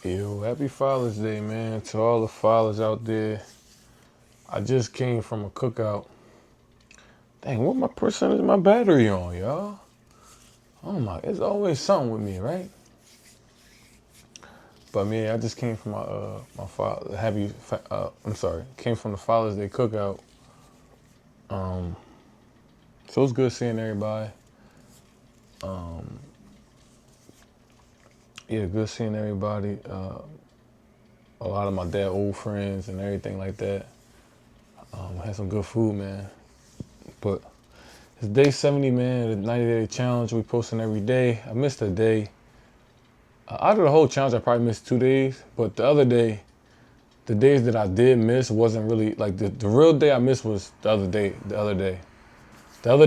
Yo, happy Father's Day, man, to all the fathers out there. I just came from a cookout. Dang, what my percentage my battery on, y'all? Oh my, it's always something with me, right? But man, I just came from my father came from the Father's Day cookout. Um, so it's good seeing everybody. Yeah, good seeing everybody. A lot of my dad old friends and everything like that. Had some good food, man. But it's day 70, man. The 90-day challenge we posting every day. I missed a day. Out of the whole challenge, I probably missed 2 days. But the other day, the days that I did miss wasn't really like the real day I missed was the other day. The other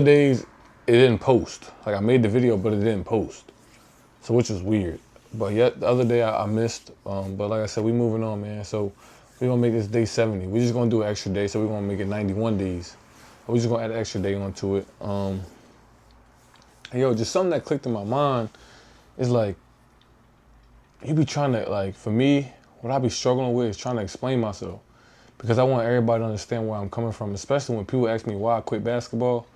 days, it didn't post. Like I made the video, but it didn't post. So which was weird. But yet the other day I missed. But like I said, we moving on, man. So we gonna make this day 70. We just gonna do an extra day. So we gonna make it 91 days. We just gonna add an extra day onto it. Yo, just something that clicked in my mind is like, you be trying to, like, for me, what I be struggling with is trying to explain myself. Because I want everybody to understand where I'm coming from, especially when people ask me why I quit basketball.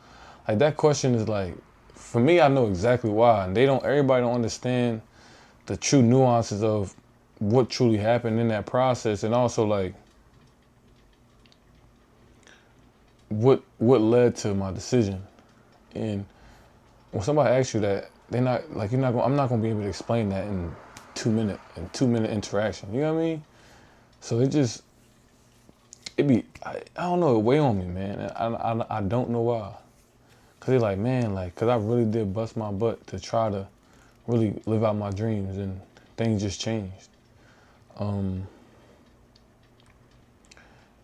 Like, that question is like, for me, I know exactly why. And everybody don't understand the true nuances of what truly happened in that process. And also, like, what led to my decision. And when somebody asks you that, they're not, like, I'm not gonna be able to explain that in 2 minute interaction. You know what I mean? So I don't know, it weigh on me, man. I don't know why. Cause they're like, man, like, cause I really did bust my butt to try to really live out my dreams, and things just changed.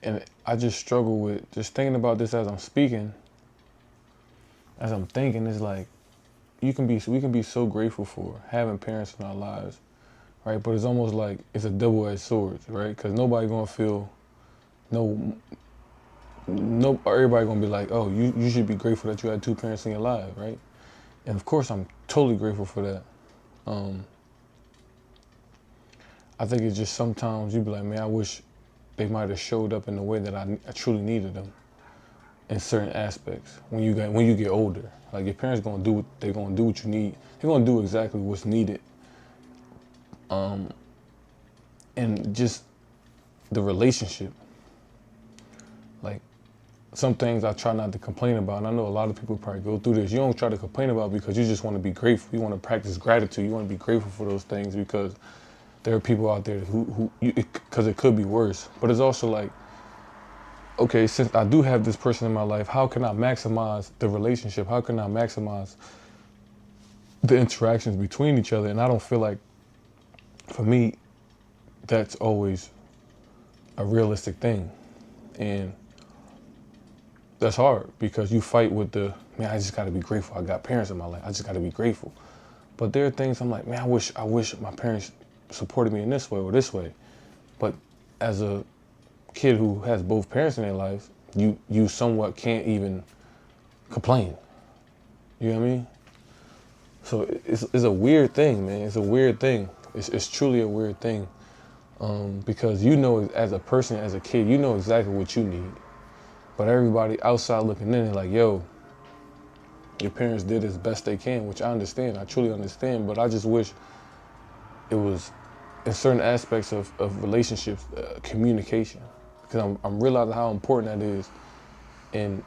And I just struggle with just thinking about this as I'm speaking, as I'm thinking. It's like, we can be so grateful for having parents in our lives, right? But it's almost like it's a double-edged sword, right? Because nobody gonna feel everybody gonna be like, oh, you should be grateful that you had two parents in your life, right? And of course, I'm totally grateful for that. I think it's just sometimes you be like, man, I wish they might have showed up in the way that I truly needed them in certain aspects. When you get older, like, your parents they're gonna do what you need. They're gonna do exactly what's needed. And just the relationship, like, some things I try not to complain about, and I know a lot of people probably go through this. You don't try to complain about because you just want to be grateful. You want to practice gratitude. You want to be grateful for those things because there are people out there because it could be worse. But it's also like, okay, since I do have this person in my life, how can I maximize the relationship? How can I maximize the interactions between each other? And I don't feel like, for me, that's always a realistic thing. And that's hard because you fight with man, I just got to be grateful. I got parents in my life. I just got to be grateful. But there are things I'm like, man, I wish my parents supported me in this way or this way. But as a kid who has both parents in their life, you somewhat can't even complain. You know what I mean? So it's a weird thing, man. It's a weird thing. It's truly a weird thing. Because as a person, as a kid, you know exactly what you need. But everybody outside looking in, like, yo, your parents did as best they can, which I understand. I truly understand. But I just wish it was, in certain aspects of relationships, communication. Because I'm realizing how important that is. And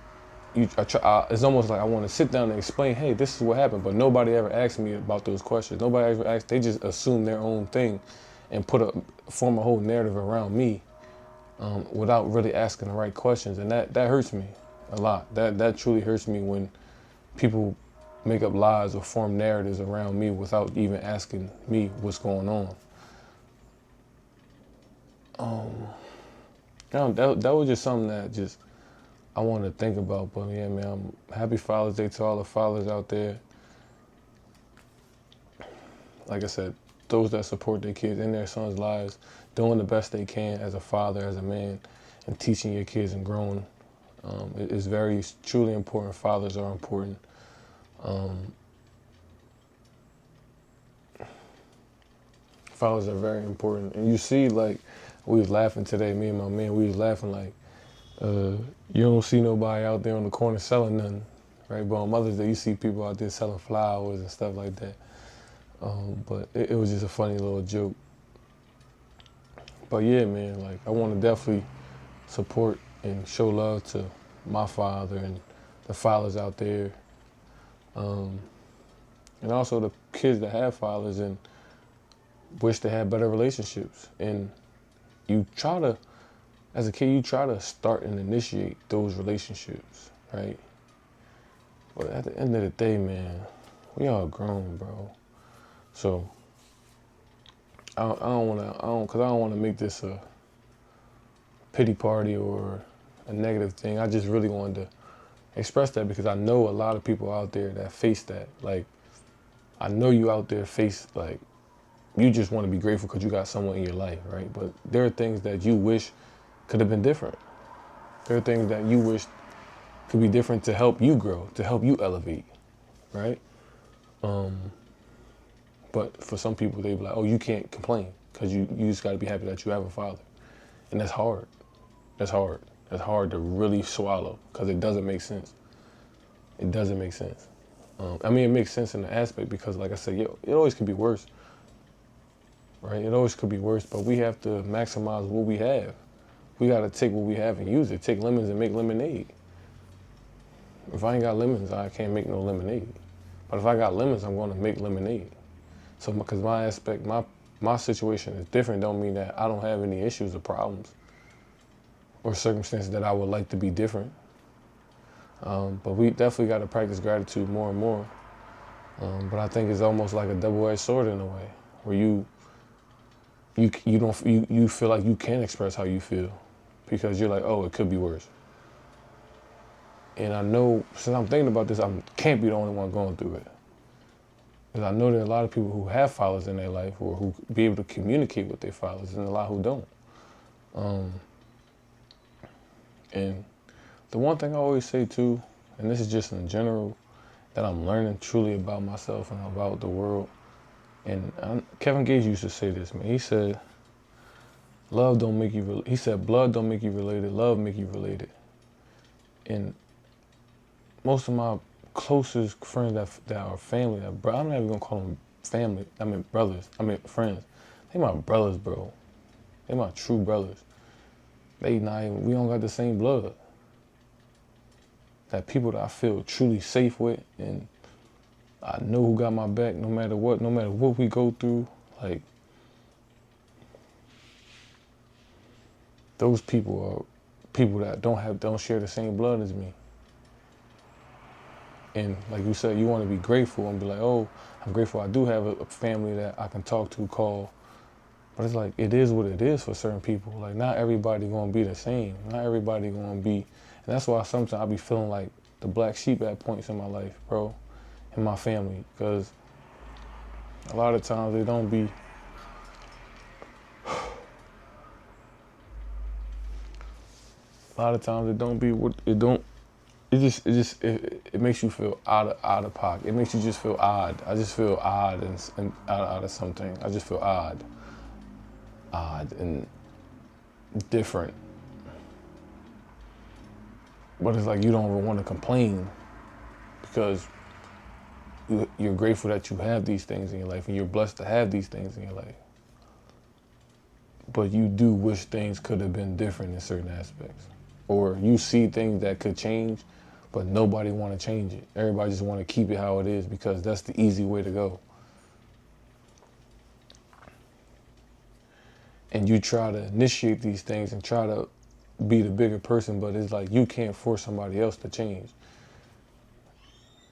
it's almost like I want to sit down and explain, hey, this is what happened. But nobody ever asked me about those questions. Nobody ever asked. They just assume their own thing and form a whole narrative around me without really asking the right questions. And that hurts me a lot. That truly hurts me when people make up lies or form narratives around me without even asking me what's going on. That was just something that just I wanted to think about. But yeah, man, happy Father's Day to all the fathers out there. Like I said, those that support their kids in their sons' lives, doing the best they can as a father, as a man, and teaching your kids and growing. It is very, truly important. Fathers are important. fathers are very important. And you see, like, we was laughing today, me and my man, we was laughing like, you don't see nobody out there on the corner selling nothing, right? But on Mother's Day, you see people out there selling flowers and stuff like that. But it was just a funny little joke. But yeah, man, like, I want to definitely support and show love to my father and the fathers out there. And also the kids that have fathers and wish they had better relationships. And you try to, as a kid, you try to start and initiate those relationships, right? But at the end of the day, man, we all grown, bro. So I don't want to make this a pity party or a negative thing. I just really wanted to express that because I know a lot of people out there that face that. Like, I know you out there face, like, you just want to be grateful because you got someone in your life, right? But there are things that you wish could have been different. There are things that you wish could be different to help you grow, to help you elevate, right? But for some people, they be like, oh, you can't complain because you just got to be happy that you have a father. And that's hard. That's hard. That's hard to really swallow because it doesn't make sense. It doesn't make sense. I mean, it makes sense in the aspect because, like I said, it always could be worse, right? It always could be worse, but we have to maximize what we have. We got to take what we have and use it. Take lemons and make lemonade. If I ain't got lemons, I can't make no lemonade. But if I got lemons, I'm going to make lemonade. So, because my situation is different, don't mean that I don't have any issues or problems or circumstances that I would like to be different. But we definitely got to practice gratitude more and more. But I think it's almost like a double-edged sword in a way, where you feel like you can express how you feel because you're like, oh, it could be worse. And I know, since I'm thinking about this, I can't be the only one going through it. Because I know there are a lot of people who have fathers in their life or who be able to communicate with their fathers, and a lot who don't. And the one thing I always say too, and this is just in general, that I'm learning truly about myself and about the world. And Kevin Gates used to say this, man. He said, blood don't make you related, love make you related. And most of my closest friends that are family, I'm not even gonna call them family, I mean brothers, I mean friends. They my brothers, bro. They my true brothers. We don't got the same blood. That people that I feel truly safe with, and I know who got my back no matter what we go through. Like, those people are people that don't share the same blood as me. And like you said, you want to be grateful and be like, oh, I'm grateful I do have a family that I can talk to, call. But it's like, it is what it is for certain people. Like, not everybody gonna be the same. Not everybody gonna be, and that's why sometimes I be feeling like the black sheep at points in my life, bro, in my family. Because a lot of times they don't be, it makes you feel out of pocket. It makes you just feel odd. I just feel odd and out of something. I just feel odd and different. But it's like you don't even want to complain because you're grateful that you have these things in your life and you're blessed to have these things in your life. But you do wish things could have been different in certain aspects. Or you see things that could change, but nobody want to change it. Everybody just want to keep it how it is because that's the easy way to go. And you try to initiate these things and try to be the bigger person, but it's like you can't force somebody else to change.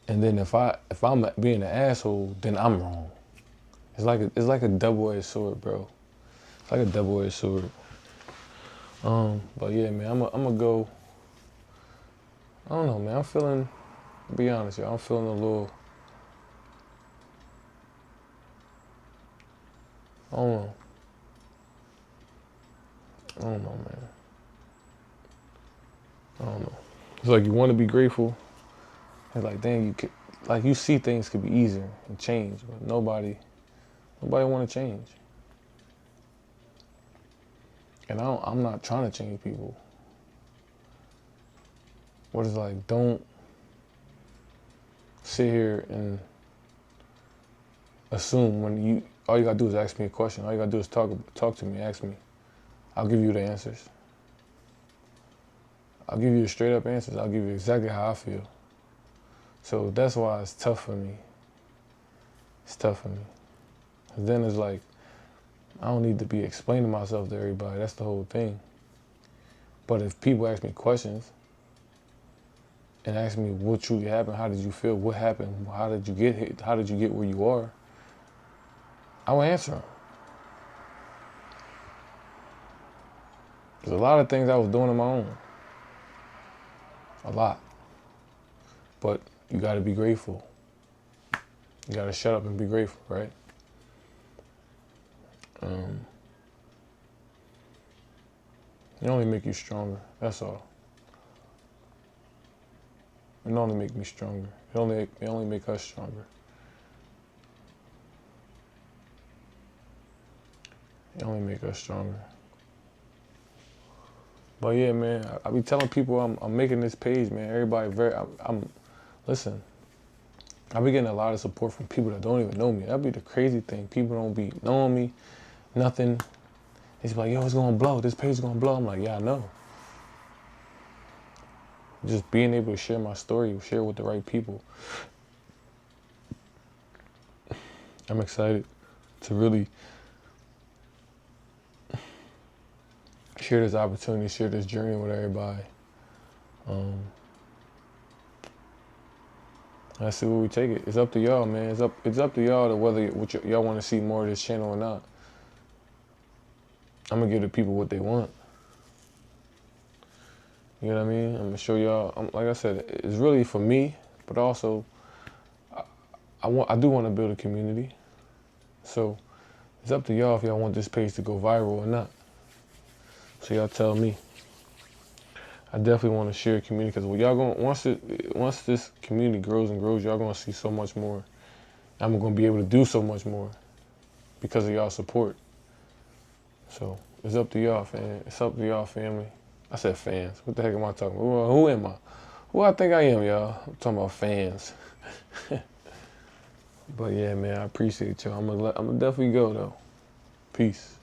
And then if I'm being an asshole, then I'm wrong. It's like a double-edged sword, bro. It's like a double-edged sword. But yeah, man, I'm gonna go. I don't know, man. To be honest, y'all, I'm feeling a little. I don't know, man. I don't know. It's like you want to be grateful. It's like, dang, you see things could be easier and change, but nobody want to change. And I'm not trying to change people. What is like, don't sit here and assume when all you gotta do is ask me a question. All you gotta do is talk to me, ask me. I'll give you the answers. I'll give you the straight up answers. I'll give you exactly how I feel. So that's why it's tough for me. It's tough for me. And then it's like, I don't need to be explaining myself to everybody. That's the whole thing. But if people ask me questions and ask me what truly happened, how did you feel, what happened, how did you get here, how did you get where you are, I will answer them. There's a lot of things I was doing on my own. A lot. But you gotta be grateful. You gotta shut up and be grateful, right? It only make you stronger, that's all. It only make me stronger. It only make us stronger. It only make us stronger. But yeah, man, I be telling people I'm making this page, man. Everybody listen, I be getting a lot of support from people that don't even know me. That'd be the crazy thing. People don't be knowing me, nothing. They just be like, yo, it's gonna blow. This page is gonna blow. I'm like, yeah, I know. Just being able to share my story, share with the right people. I'm excited to really share this opportunity, share this journey with everybody. Let's see where we take it. It's up to y'all, man. It's up to y'all to whether y'all want to see more of this channel or not. I'm gonna give the people what they want. You know what I mean? I'm gonna show y'all. Like I said, it's really for me, but also I do want to build a community. So it's up to y'all if y'all want this page to go viral or not. So y'all tell me. I definitely want to share a community because y'all gonna once this community grows and grows, y'all gonna see so much more. I'm gonna be able to do so much more because of y'all support. So it's up to y'all, fam. It's up to y'all, family. I said fans. What the heck am I talking about? Who am I? Who I think I am, y'all? I'm talking about fans. But yeah, man, I appreciate y'all. I'm gonna definitely go though. Peace.